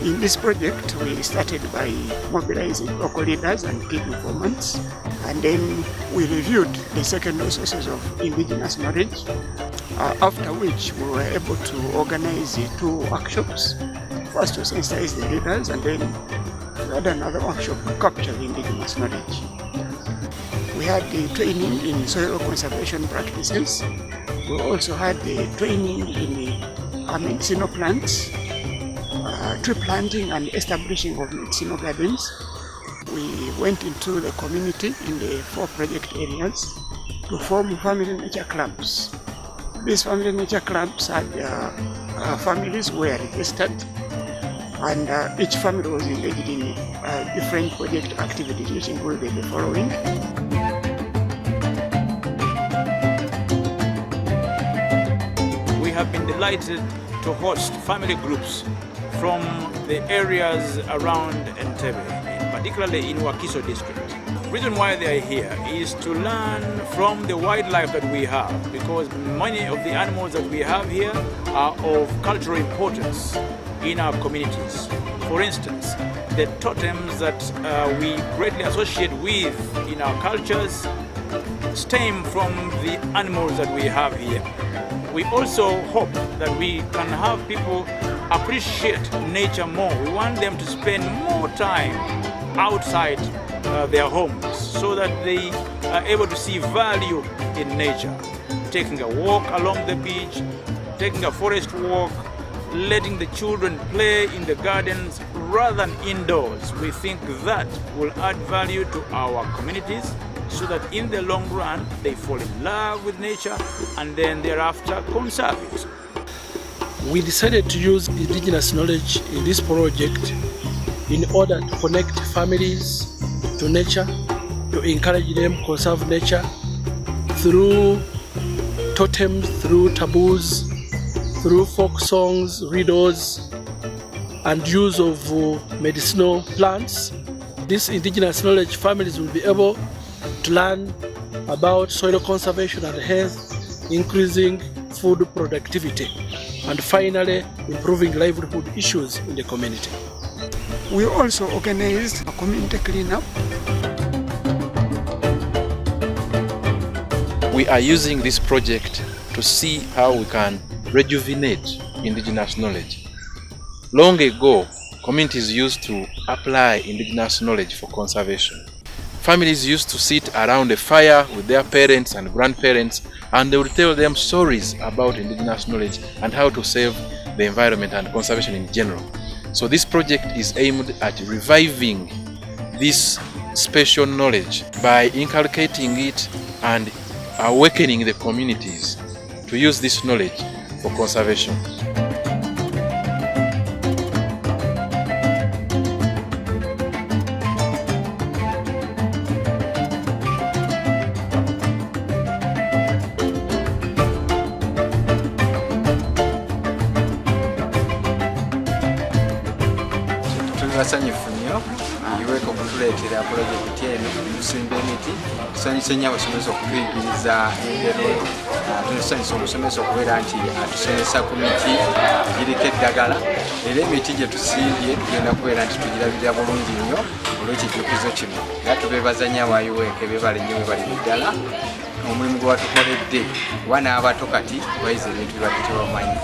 In this project, we started by mobilizing local leaders and key informants, and then we reviewed the secondary sources of indigenous knowledge, after which we were able to organize 2 workshops. First to sensitize the leaders, and then we had another workshop to capture the indigenous knowledge. We had the training in soil conservation practices. We also had the training in medicinal plants, tree planting and establishing of medicinal gardens. We went into the community in the 4 project areas to form family nature clubs. These family nature clubs had families who were registered, and each family was engaged in different project activities, which included the following. We have been delighted to host family groups from the areas around Entebbe, particularly in Wakiso district. The reason why they are here is to learn from the wildlife that we have, because many of the animals that we have here are of cultural importance in our communities. For instance, the totems that we greatly associate with in our cultures stem from the animals that we have here. We also hope that we can have people appreciate nature more. We want them to spend more time outside their homes so that they are able to see value in nature. Taking a walk along the beach, taking a forest walk, letting the children play in the gardens rather than indoors. We think that will add value to our communities, so that in the long run they fall in love with nature and then thereafter conserve it. We decided to use indigenous knowledge in this project in order to connect families to nature, to encourage them to conserve nature through totems, through taboos, through folk songs, riddles, and use of medicinal plants. This indigenous knowledge, families will be able to learn about soil conservation and health, increasing food productivity, and finally improving livelihood issues in the community. We also organized a community cleanup. We are using this project to see how we can rejuvenate indigenous knowledge. Long ago, communities used to apply indigenous knowledge for conservation. Families used to sit around a fire with their parents and grandparents, and they would tell them stories about indigenous knowledge and how to save the environment and conservation in general. So this project is aimed at reviving this special knowledge by inculcating it and awakening the communities to use this knowledge for conservation. Basanyufu nnyo UWEC okutuleetera pulojekiti eno okusimba emiti. Tusanyuse nnyo abasomesa okutuyigiriza engero. Tusanyusa omusomesa okubeera nti atusomesa ku miti giriko eddagala, era emiti gye tusimbye tugenda kubeera nti tugirabirira bulungi nnyo olw'ekijjukizo kino. Era tubeebaza nnyo aba UWEC, beebale nnyo bwe bali ddala omulimu gwe batukoledde, kuba n'abato kati bayize ebintu bye bali tebamanyi.